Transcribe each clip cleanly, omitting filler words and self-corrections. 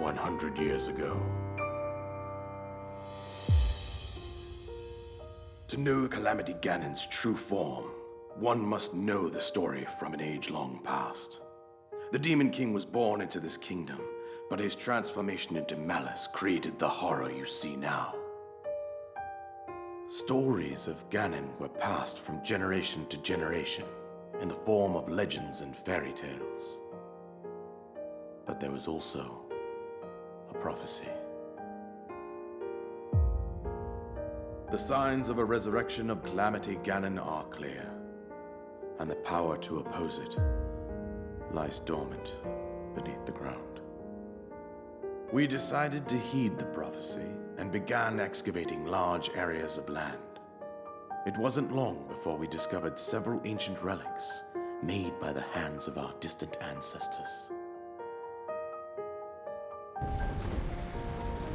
100 years ago. To know Calamity Ganon's true form, one must know the story from an age long past. The Demon King was born into this kingdom, but his transformation into malice created the horror you see now. Stories of Ganon were passed from generation to generation in the form of legends and fairy tales. But there was also a prophecy. The signs of a resurrection of Calamity Ganon are clear, and the power to oppose it lies dormant beneath the ground. We decided to heed the prophecy and began excavating large areas of land. It wasn't long before we discovered several ancient relics made by the hands of our distant ancestors.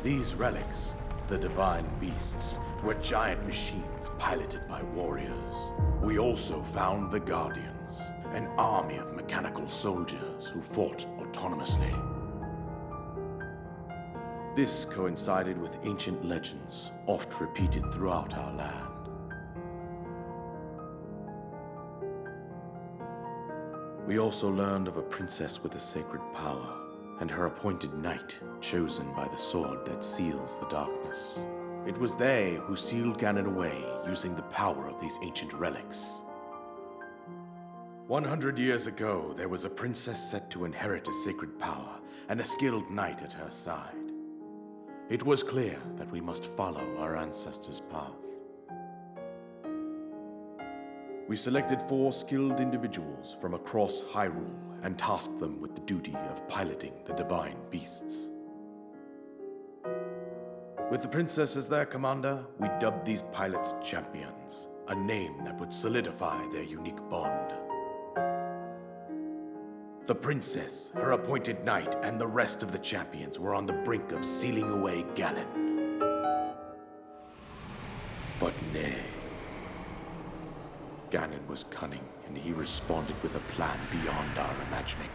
These relics, the divine beasts, were giant machines piloted by warriors. We also found the Guardians, an army of mechanical soldiers who fought autonomously. This coincided with ancient legends, oft repeated throughout our land. We also learned of a princess with a sacred power, and her appointed knight, chosen by the sword that seals the darkness. It was they who sealed Ganon away using the power of these ancient relics. 100 years ago, there was a princess set to inherit a sacred power and a skilled knight at her side. It was clear that we must follow our ancestors' path. We selected 4 skilled individuals from across Hyrule and tasked them with the duty of piloting the divine beasts. With the princess as their commander, we dubbed these pilots champions, a name that would solidify their unique bond. The princess, her appointed knight, and the rest of the champions were on the brink of sealing away Ganon. But nay. Ganon was cunning, and he responded with a plan beyond our imagining.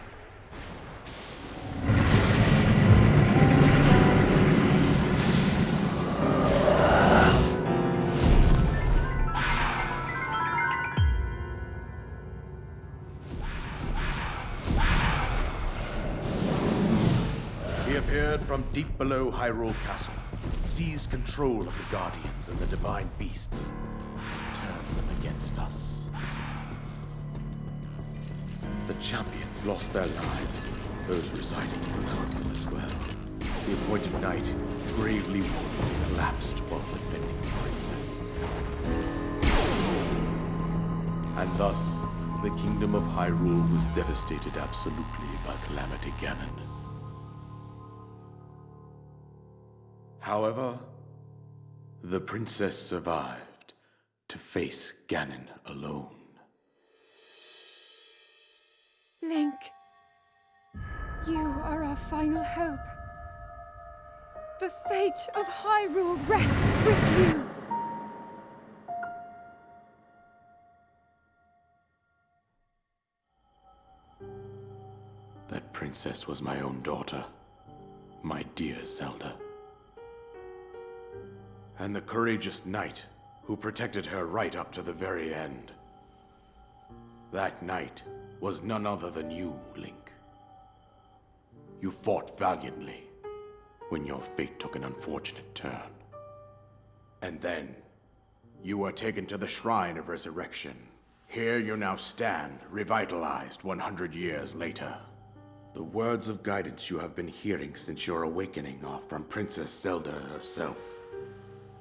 He appeared from deep below Hyrule Castle, seized control of the Guardians and the divine beasts, and turned them against us. The champions lost their lives, those residing in the castle as well. The appointed knight, gravely wounded, collapsed while defending the princess. And thus, the kingdom of Hyrule was devastated absolutely by Calamity Ganon. However, the princess survived to face Ganon alone. Link, you are our final hope. The fate of Hyrule rests with you. That princess was my own daughter, my dear Zelda. And the courageous knight who protected her right up to the very end. That knight was none other than you, Link. You fought valiantly when your fate took an unfortunate turn. And then, you were taken to the Shrine of Resurrection. Here you now stand, revitalized 100 years later. The words of guidance you have been hearing since your awakening are from Princess Zelda herself.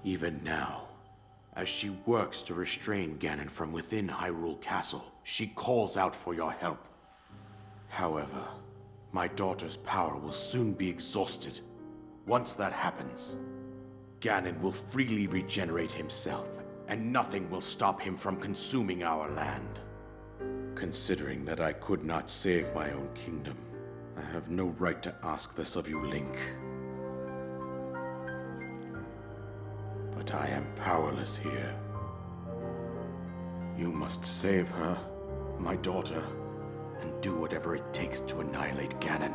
Even now, as she works to restrain Ganon from within Hyrule Castle, she calls out for your help. However, my daughter's power will soon be exhausted. Once that happens, Ganon will freely regenerate himself, and nothing will stop him from consuming our land. Considering that I could not save my own kingdom, I have no right to ask this of you, Link. But I am powerless here. You must save her, my daughter, and do whatever it takes to annihilate Ganon.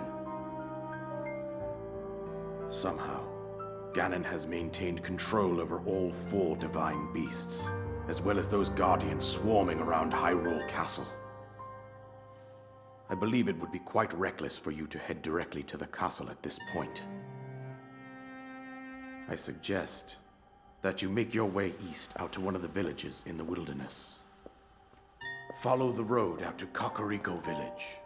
Somehow, Ganon has maintained control over all 4 divine beasts, as well as those guardians swarming around Hyrule Castle. I believe it would be quite reckless for you to head directly to the castle at this point. I suggest that you make your way east out to one of the villages in the wilderness. Follow the road out to Kakariko Village.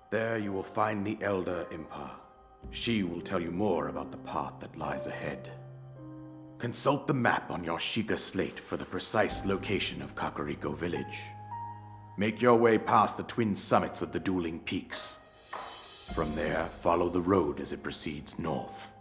There you will find the Elder Impa. She will tell you more about the path that lies ahead. Consult the map on your Sheikah slate for the precise location of Kakariko Village. Make your way past the twin summits of the dueling peaks. From there, follow the road as it proceeds north.